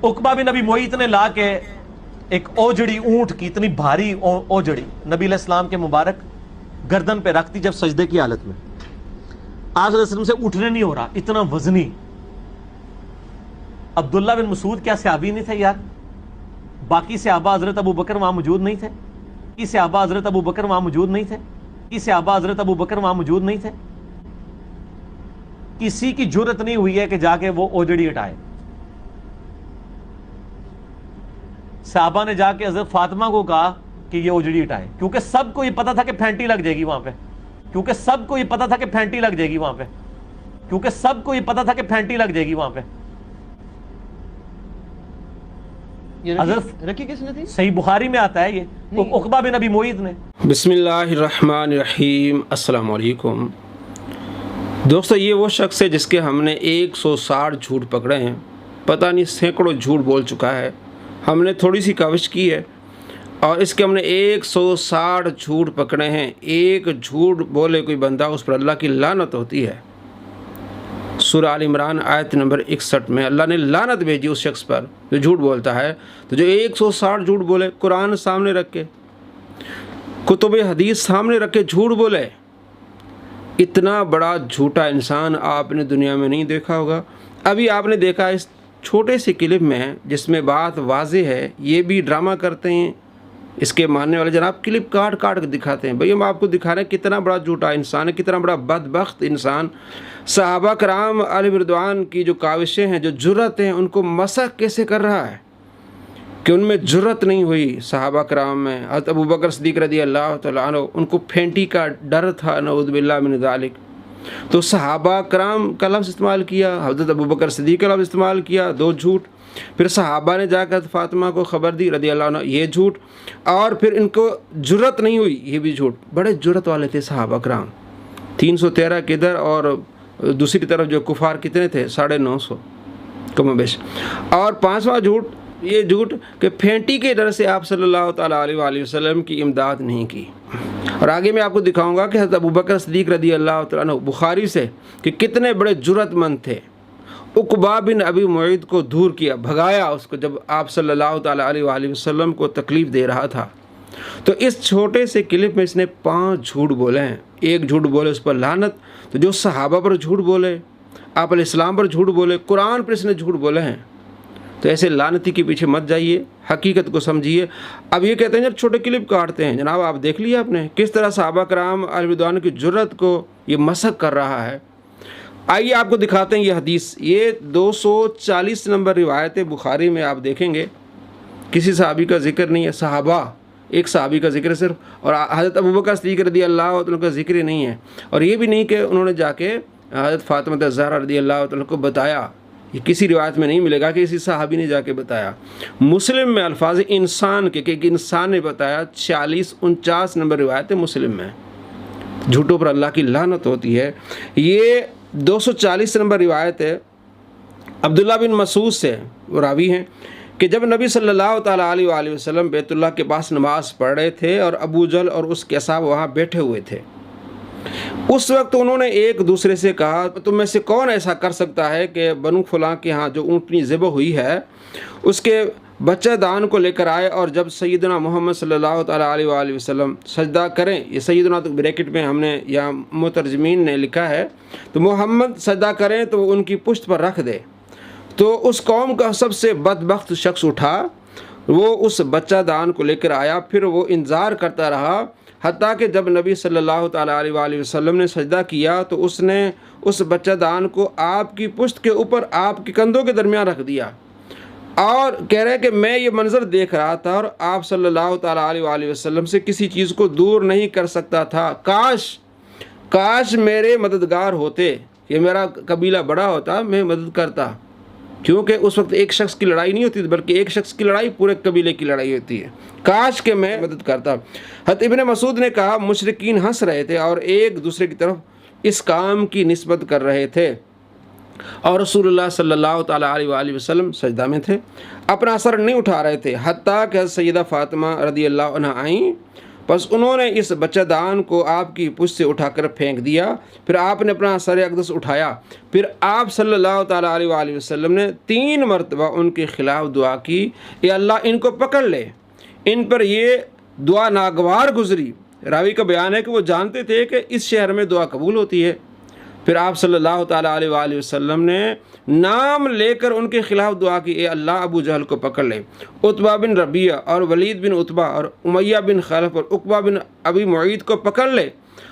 उकबा बिन नबी मोईत ने ला के एक ओजड़ी ऊंट की, इतनी भारी ओजड़ी नबी अलैहिस्सलाम के मुबारक गर्दन पे रखती जब सजदे की हालत में। आप वसल्लम से उठने नहीं हो रहा, इतना वजनी। अब्दुल्ला बिन मसूद क्या सहाबी नहीं थे यार? बाकी सहाबा हजरत अबू बकर वहां मौजूद नहीं थे? कि सहाबा हजरत अबू बकर वहां मौजूद नहीं थे? कि सहाबा हजरत अबू बकर वहां मौजूद नहीं थे? किसी की जुर्रत नहीं हुई है कि जाके वो ओजड़ी हटाए। सहाबा ने जाके हजरत फातिमा को कहा कि ये ओजड़ी हटाए, क्योंकि सबको ये पता था कि फैंटी लग जाएगी वहां पे, क्योंकि सबको ये पता था कि फैंटी लग जाएगी वहां पे, क्योंकि सबको ये पता था कि फैंटी लग जाएगी वहां पे। रखी किसने थी? सही बुखारी में आता है ये, उकबा बिन नबी मोईत ने। बिस्मिल्लाहिर्रहमानिर्रहीम, अस्सलाम वालेकुम। दोस्तों, ये वो शख्स है जिसके हमने 160 झूठ पकड़े हैं। पता नहीं सैकड़ों झूठ बोल चुका है। हमने थोड़ी सी काविश की है और इसके हमने 160 झूठ पकड़े हैं। एक झूठ बोले कोई बंदा, उस पर अल्लाह की लानत होती है। सूरह आल इमरान आयत नंबर 61 में अल्लाह ने लानत भेजी उस शख्स पर जो झूठ बोलता है। तो जो 160 झूठ बोले, कुरान सामने रख के, कुतुब हदीस सामने रख के झूठ बोले, इतना बड़ा झूठा इंसान आपने दुनिया में नहीं देखा होगा। अभी आपने देखा इस छोटे से क्लिप में जिसमें बात वाज़ेह है, ये भी ड्रामा करते हैं इसके मानने वाले जनाब। क्लिप काट काट के दिखाते हैं। भाई हम आपको दिखा रहे हैं कितना बड़ा झूठा इंसान है, कितना बड़ा बदबख्त इंसान। सहाबा कराम अलैहिम रिदवान की जो काविशें हैं, जो जुर्रत हैं, उनको मसख कैसे कर रहा है कि उनमें जुर्रत नहीं हुई। सहाबा कराम में हज़रत अबू बकर सिद्दीक़ रज़ी अल्लाह तआला अन्हु, उनको फेंटी का डर था, नऊज़ु बिल्लाह मिन ज़ालिक। तो सहाबा कराम का लफ्ज़ इस्तेमाल किया, हज़रत अबू बकर सिद्दीक़ का लफ्ज़ इस्तेमाल किया, दो झूठ। फिर सहाबा ने जाकर फातिमा को ख़बर दी रज़ी अल्लाह अन्हा, ये झूठ। और फिर इनको जुर्रत नहीं हुई, ये भी झूठ। बड़े जुर्रत वाले थे सहाबा कराम। 313 किधर, और दूसरी तरफ जो कुफार कितने थे? 950 कमोबेश। और पांचवा झूठ, ये झूठ कि फेंटी के डर से आप सल्लल्लाहु ताला अलैहि वसल्लम की इमदाद नहीं की। और आगे मैं आपको दिखाऊंगा कि हज़रत अबू बकर सिद्दीक़ रज़ी अल्लाह तआला अन्हु बुखारी से कि कितने बड़े जुर्रतमंद थे। उकबा बिन अबी मुईत को दूर किया, भगाया उसको, जब आप सल्लल्लाहु ताला अलैहि वसल्लम को तकलीफ़ दे रहा था। तो इस छोटे से क्लिप में इसने 5 झूठ बोले हैं। एक झूठ बोले उस पर लानत, तो जो सहाबा पर झूठ बोले, आप अलैहिस्सलाम पर झूठ बोले, कुरान पर इसने झूठ बोले हैं। तो ऐसे लानती के पीछे मत जाइए, हकीकत को समझिए। अब ये कहते हैं जब छोटे क्लिप काटते हैं, जनाब आप देख लिया आपने किस तरह सहाबा कराम अलैहिम रिदवान की जुर्रत को ये मसख कर रहा है। आइए आपको दिखाते हैं ये हदीस। ये 240 नंबर रिवायत है बुखारी में। आप देखेंगे किसी सहाबी का जिक्र नहीं है, सहाबा, एक सहाबी का जिक्र सिर्फ, और हज़रत अबू बकर सिद्दीक़ रज़ी अल्लाह अन्हु का जिक्र ही नहीं है। और ये भी नहीं कि उन्होंने जाके हज़रत फातिमा ज़हरा रज़ी अल्लाह अन्हा को बताया। ये किसी रिवायत में नहीं मिलेगा कि किसी सहाबी ने जाके बताया। मुस्लिम में अल्फाज इंसान के, कि एक इंसान ने बताया, 46-49 नंबर रिवायत है मुस्लिम में। झूठों पर अल्लाह की लानत होती है। ये 240 नंबर रिवायत है अब्दुल्ला बिन मसूद से, वो रावी हैं कि जब नबी सल्लल्लाहु ताला अलैहि वसल्लम बैतुल्लाह के पास नमाज़ पढ़ रहे थे और अबू जहल और उसके साहब वहाँ बैठे हुए थे, उस वक्त उन्होंने एक दूसरे से कहा, तुम में से कौन ऐसा कर सकता है कि बनु फलां के यहाँ जो ऊँटनी ज़िबह हुई है उसके बच्चा दान को लेकर आए, और जब सैयदना मोहम्मद सल्लल्लाहु ताला अलैहि वसल्लम सजदा करें, ये सैयदना तो ब्रैकेट में हमने या मुतरजमीन ने लिखा है, तो मोहम्मद सजदा करें तो उनकी पुश्त पर रख दे। तो उस कौम का सबसे बदबख्त शख्स उठा, वो उस बच्चा दान को लेकर आया। फिर वो इंतज़ार करता रहा हत्ता कि जब नबी सल्लल्लाहु ताला अलैहि वसल्लम ने सजदा किया तो उसने उस बच्चा दान को आपकी पुश्त के ऊपर, आपके कंधों के दरमियान रख दिया। और कह रहे हैं कि मैं ये मंज़र देख रहा था और आप सल्लल्लाहु ताला अलैहि वसल्लम से किसी चीज़ को दूर नहीं कर सकता था। काश मेरे मददगार होते, ये मेरा कबीला बड़ा होता, मैं मदद करता। क्योंकि उस वक्त एक शख्स की लड़ाई नहीं होती बल्कि एक शख्स की लड़ाई पूरे कबीले की लड़ाई होती है। काश के मैं मदद करता। हज़रत इब्ने मसूद ने कहा, मुशरिकीन हंस रहे थे और एक दूसरे की तरफ इस काम की निस्बत कर रहे थे, और रसूलुल्लाह सल्लल्लाहु ताला अलैहि वसल्लम सजदा में थे, अपना सर नहीं उठा रहे थे। हत्ता कि सैयदा फातिमा रज़ी अल्लाह अन्हा आई बस उन्होंने इस बच्चादान को आपकी पुष्ट से उठाकर फेंक दिया। फिर आपने अपना सर अक़दस उठाया। फिर आप सल्लल्लाहु ताला अलैहि वसल्लम ने 3 मरतबा उनके ख़िलाफ़ दुआ की, या अल्लाह इनको पकड़ ले। इन पर ये दुआ नागवार गुजरी। रावी का बयान है कि वो जानते थे कि इस शहर में दुआ कबूल होती है। फिर आप सल्लल्लाहु ताला अलैहि वसल्लम ने नाम लेकर उनके ख़िलाफ़ दुआ की, ए अल्लाह अबू जहल को पकड़ ले, उतबा बिन रबिया और वलीद बिन उतबा और उमैया बिन खलफ और उक़बा बिन अबी मुईद को पकड़ ले।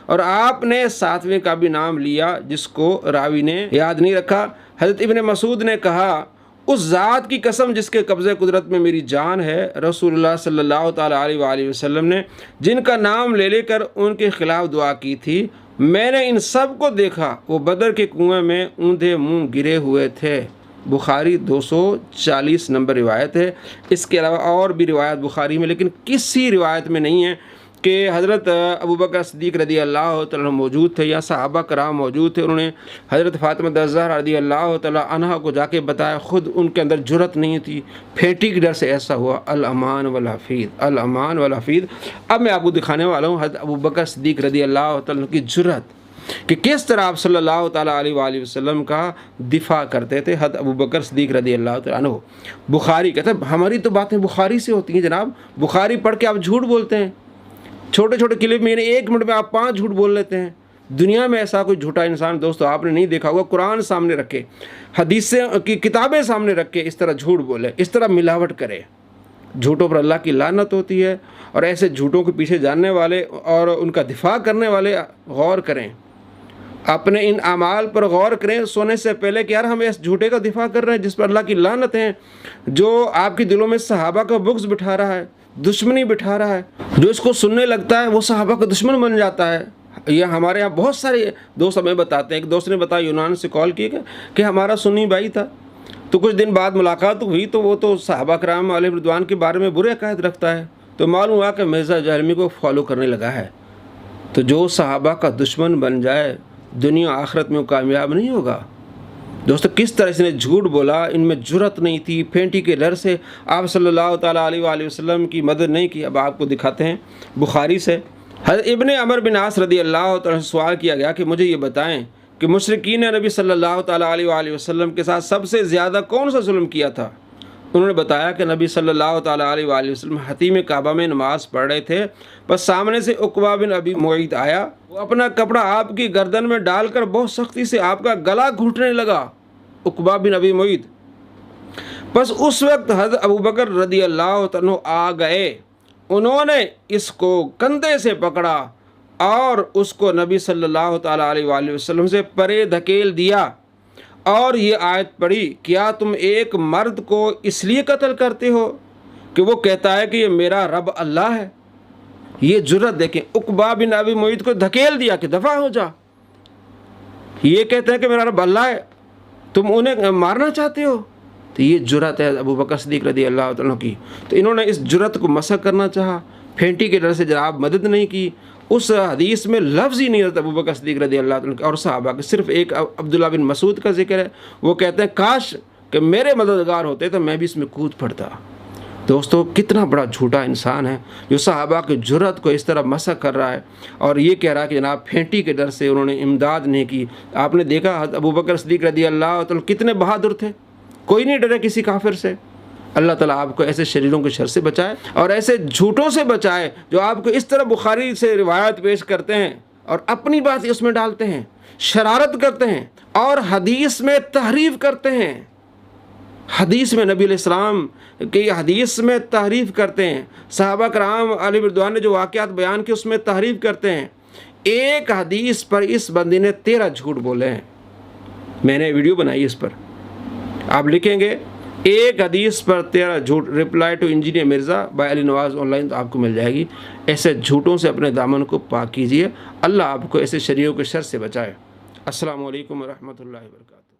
और आपने 7वें का भी नाम लिया जिसको रावी ने याद नहीं रखा। हज़रत इब्न मसूद ने कहा, उस ज़ात की कसम जिसके कब्ज़े कुदरत में मेरी जान है, रसूलुल्लाह सल्लल्लाहु ताला अलैहि वसल्लम ने जिनका नाम ले लेकर उनके ख़िलाफ़ दुआ की थी, मैंने इन सब को देखा, वो बदर के कुएं में ऊंधे मुंह गिरे हुए थे। बुखारी 240 नंबर रिवायत है। इसके अलावा और भी रिवायत बुखारी में, लेकिन किसी रिवायत में नहीं है कि हज़रत अबू बकर सिद्दीक़ रदी अल्लाह तआला मौजूद थे या सहाबा कराम मौजूद थे। उन्होंने हज़रत फ़ातिमा ज़हरा रदी अल्लाह तआला अन्हा को जाके बताया, ख़ुद उनके अंदर जुरत नहीं थी, फेंटी के डर से ऐसा हुआ। अल अमान वल हफ़ीज़, अल अमान वल हफ़ीज़। अब मैं आपको दिखाने वाला हूँ हज़रत अबू बकर सिद्दीक़ रदी अल्लाह तआला की जुरत, कि किस तरह आप सल्लल्लाहु ताला अलैहि वसल्लम का दिफा करते थे। हज़रत अबू बकर सिद्दीक़ रदी अल्लाह तआला अन्हु। बुखारी कहते हैं हमारी तो बातें बुखारी से होती हैं जनाब, बुखारी पढ़ के आप झूठ बोलते हैं। छोटे छोटे क्लिप में 1 मिनट में आप 5 झूठ बोल लेते हैं। दुनिया में ऐसा कोई झूठा इंसान दोस्तों आपने नहीं देखा होगा। कुरान सामने रखे, हदीसें की किताबें सामने रख के इस तरह झूठ बोले, इस तरह मिलावट करे। झूठों पर अल्लाह की लानत होती है। और ऐसे झूठों के पीछे जानने वाले और उनका दिफा करने वाले गौर करें, अपने इन अमाल पर गौर करें सोने से पहले कि यार हम इस झूठे का दिफा कर रहे हैं जिस पर अल्लाह की लानत है, जो आपके दिलों में सहाबा का बुग़्ज़ बिठा रहा है, दुश्मनी बिठा रहा है। जो इसको सुनने लगता है वो सहाबा का दुश्मन बन जाता है। ये हमारे यहाँ बहुत सारे दोस्त हमें बताते हैं। एक दोस्त ने बताया, यूनान से कॉल की कि हमारा सुन्नी भाई था, तो कुछ दिन बाद मुलाकात हुई तो वो तो सहाबा कराम अलैहिम रिदवान के बारे में बुरे अक़ायद रखता है। तो मालूम हुआ कि मिर्ज़ा जहलमी को फॉलो करने लगा है। तो जो सहाबा का दुश्मन बन जाए दुनिया आखिरत में वो कामयाब नहीं होगा। दोस्तों किस तरह इसने झूठ बोला, इनमें जुरत नहीं थी, फेंटी के डर से आप सल्लल्लाहु ताला अलैहि वसल्लम की मदद नहीं की। अब आपको दिखाते हैं बुखारी से। हज़रत इब्ने अमर बिन आस रदी अल्लाह तआला से सवाल किया गया कि मुझे ये बताएं कि मुशरिकीन ने नबी सल्लल्लाहु ताला अलैहि वसल्लम के साथ सबसे ज़्यादा कौन सा जुल्म किया था। उन्होंने बताया कि नबी सल्लल्लाहु ताला अलैहि वसल्लम हतीम काबा में नमाज़ पढ़ रहे थे, बस सामने से उक़बा बिन अबी मुईद आया। वो अपना कपड़ा आपकी गर्दन में डालकर बहुत सख्ती से आपका गला घुटने लगा। उक़बा बिन अबी मुईद। बस उस वक्त हज़रत अबू बकर रदी अल्लाह तआला आ गए। उन्होंने इसको कंधे से पकड़ा और उसको नबी सल्लल्लाहु ताला अलैहि वसल्लम से परे धकेल दिया और ये आयत पढ़ी, क्या तुम एक मर्द को इसलिए कत्ल करते हो कि वो कहता है कि ये मेरा रब अल्लाह है। ये जुर्रत देखें, उक़बा बिन अबी मुईद को धकेल दिया कि दफ़ा हो जा। ये कहते हैं कि मेरा रब अल्लाह है, तुम उन्हें मारना चाहते हो। तो ये जुर्रत है अबू बकर सिद्दीक़ रदी अल्लाह तआला की। तो इन्होंने इस जुर्रत को मसक करना चाहा, फेंटी के डर से जनाब मदद नहीं की। उस हदीस में लफ्ज़ ही नहीं रहता अबू बकर सिद्दीक़ रदी अल्लाह तआला और सहाबा के। सिर्फ एक अब्दुल्ला बिन मसूद का जिक्र है। वो कहते हैं काश कि मेरे मददगार होते तो मैं भी इसमें कूद पड़ता। दोस्तों कितना बड़ा झूठा इंसान है जो सहाबा की जुर्रत को इस तरह मसक कर रहा है और ये कह रहा है कि जनाब फेंटी के डर से उन्होंने इमदाद नहीं की। आपने देखा अबू बकर सिद्दीक़ रदी अल्लाह तआला कितने बहादुर थे, कोई नहीं डरे किसी काफिर से। अल्लाह ताला आपको ऐसे शरीरों के शर से बचाए और ऐसे झूठों से बचाए जो आपको इस तरह बुखारी से रिवायत पेश करते हैं और अपनी बात उसमें डालते हैं, शरारत करते हैं और हदीस में तहरीफ करते हैं। हदीस में नबी अलैहिस्सलाम की हदीस में तहरीफ करते हैं। सहाबा कराम अलैहिम रिदवान ने जो वाक़यात बयान किए उसमें तहरीफ करते हैं। एक हदीस पर इस बंदी ने 13 झूठ बोले हैं। मैंने वीडियो बनाई इस पर, आप लिखेंगे एक हदीस पर 13 झूठ, reply to engineer Mirza by Ali Nawaz online, तो आपको मिल जाएगी। ऐसे झूठों से अपने दामन को पाक कीजिए। अल्लाह आपको ऐसे शरीरों के शर से बचाए। अस्सलामु अलैकुम व रहमतुल्लाहि व बरकातुहू।